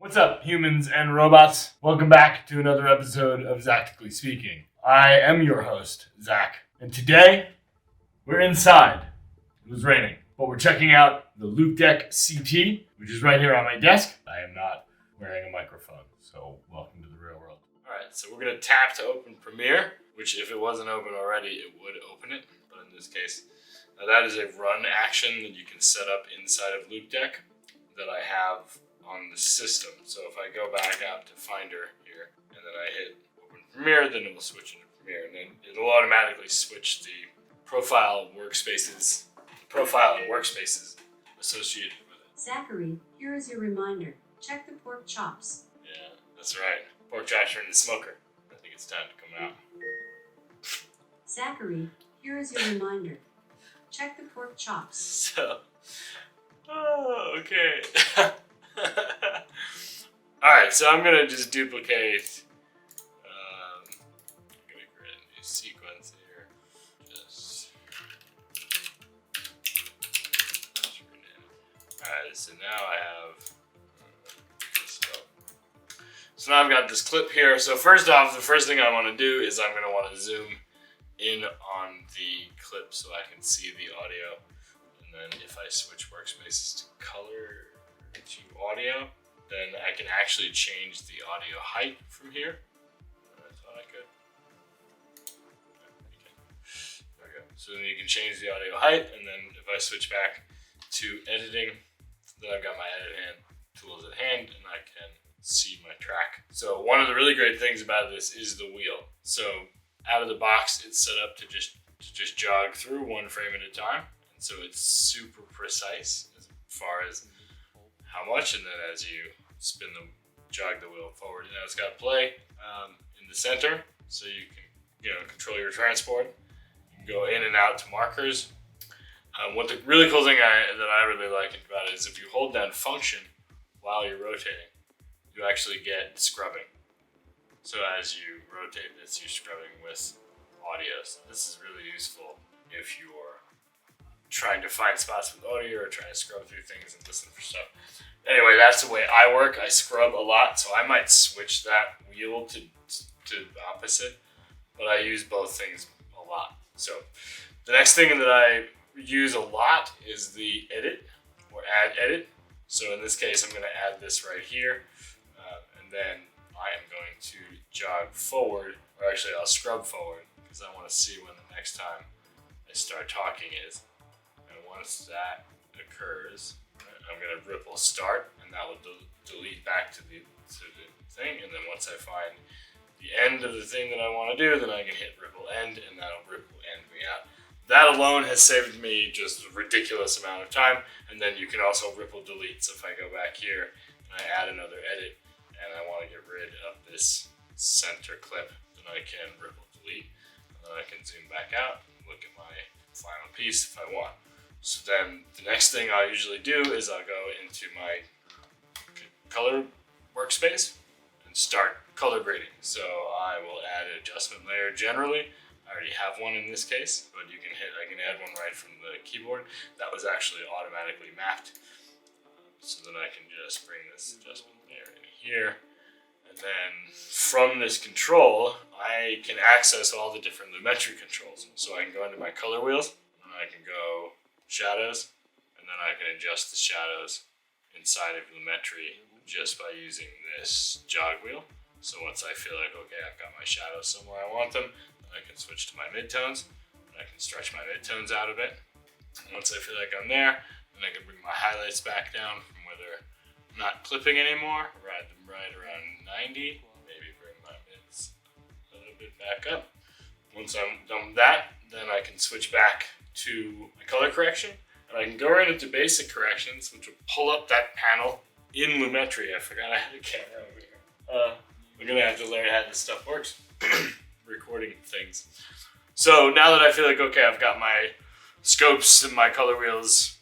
What's up, humans and robots? Welcome back to another episode of Zactically Speaking. I am your host, Zach, and today we're inside. It was raining, but we're checking out the Loupedeck CT, which is right here on my desk. I am not wearing a microphone, so welcome to the real world. Alright, so we're going to tap to open Premiere, which if it wasn't open already, it would open it, but in this case, that is a run action that you can set up inside of Loupedeck that I have on the system. So if I go back out to Finder here, and then I hit Open Premiere, then it will switch into Premiere, and then it'll automatically switch the profile and workspaces associated with it. Zachary, here is your reminder. Check the pork chops. Yeah, that's right. Pork chops are in the smoker. I think it's time to come out. Zachary, here is your reminder. Check the pork chops. So, okay. Alright, so I'm going to just duplicate, I'm going to create a new sequence here, alright, so now I have, so now I've got this clip here. So first off, the first thing I want to do is I'm going to want to zoom in on the clip so I can see the audio. And then if I switch workspaces to color to audio, then I can actually change the audio height from here. I thought I could. Okay. There we go. So then you can change the audio height, and then if I switch back to editing, then I've got my edit tools at hand, and I can see my track. So one of the really great things about this is the wheel. So out of the box, it's set up to just jog through one frame at a time. And so it's super precise as far as how much, and then as you jog the wheel forward. Now it's got play in the center, so you can control your transport. You can go in and out to markers. What the really cool thing that I really like about it is if you hold down function while you're rotating, you actually get scrubbing. So as you rotate this, you're scrubbing with audio. So this is really useful if you're trying to find spots with audio or trying to scrub through things and listen for stuff. Anyway, that's the way I work. I scrub a lot, so I might switch that wheel to opposite, but I use both things a lot. So the next thing that I use a lot is the edit or add edit. So in this case, I'm going to add this right here, and then I am going to jog forward, or actually I'll scrub forward because I want to see when the next time I start talking is. And once that occurs, I'm going to ripple start, and that will delete back to the thing. And then once I find the end of the thing that I want to do, then I can hit ripple end, and that'll ripple end me out. That alone has saved me just a ridiculous amount of time. And then you can also ripple delete. So if I go back here and I add another edit, and I want to get rid of this center clip, then I can ripple delete, and then I can zoom back out and look at my final piece if I want. So then the next thing I'll usually do is I'll go into my color workspace and start color grading. So I will add an adjustment layer generally. I already have one in this case, but I can add one right from the keyboard. That was actually automatically mapped. So then I can just bring this adjustment layer in here. And then from this control, I can access all the different lumetri controls. So I can go into my color wheels, and I can go shadows, and then I can adjust the shadows inside of lumetri just by using this jog wheel. So once I feel like, okay, I've got my shadows somewhere I want them, then I can switch to my midtones, and I can stretch my midtones out a bit. And once I feel like I'm there, then I can bring my highlights back down from where they're not clipping anymore, ride them right around 90, maybe bring my mids a little bit back up. Once I'm done with that, then I can switch back to my color correction, and I can go right into basic corrections, which will pull up that panel in Lumetri. I forgot I had a camera over here. We're gonna have to learn how this stuff works, recording things. So now that I feel like, okay, I've got my scopes and my color wheels,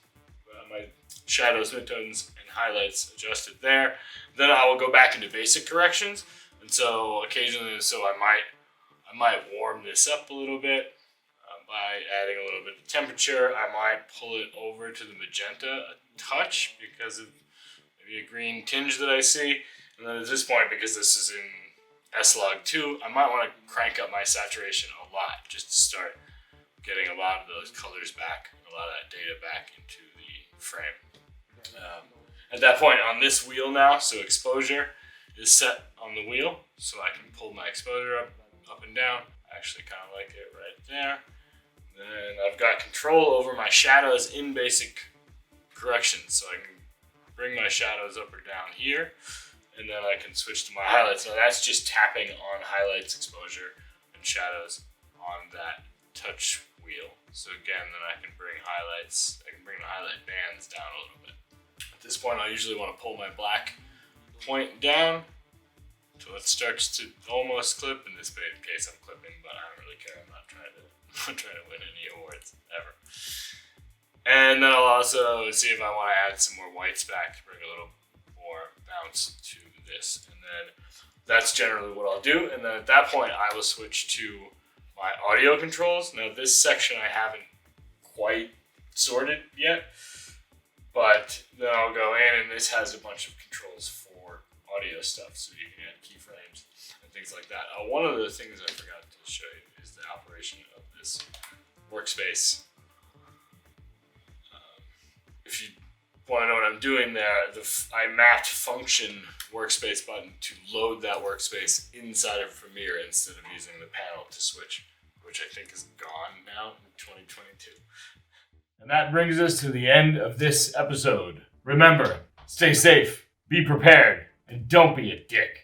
my shadows, midtones, and highlights adjusted there, then I will go back into basic corrections. And so occasionally, I might warm this up a little bit. By adding a little bit of temperature, I might pull it over to the magenta a touch because of maybe be a green tinge that I see. And then at this point, because this is in S-Log2, I might want to crank up my saturation a lot just to start getting a lot of those colors back, a lot of that data back into the frame. At that point on this wheel now, so exposure is set on the wheel, so I can pull my exposure up and down. I actually kind of like it right there. Then I've got control over my shadows in basic corrections, so I can bring my shadows up or down here, and then I can switch to my highlights. Now that's just tapping on highlights, exposure, and shadows on that touch wheel. So again, then I can bring highlights, I can bring the highlight bands down a little bit. At this point, I usually want to pull my black point down until it starts to almost clip. In this case, I'm clipping, but I don't really care. I'm not trying to win any awards ever. And then I'll also see if I want to add some more whites back to bring a little more bounce to this. And then that's generally what I'll do. And then at that point, I will switch to my audio controls. Now this section I haven't quite sorted yet, but then I'll go in and this has a bunch of controls for audio stuff, so you can add keyframes and things like that. One of the things I forgot to show you is the operation of this workspace. If you want to know what I'm doing there, I mapped function workspace button to load that workspace inside of Premiere instead of using the panel to switch, which I think is gone now in 2022. And that brings us to the end of this episode. Remember, stay safe, be prepared, and don't be a dick.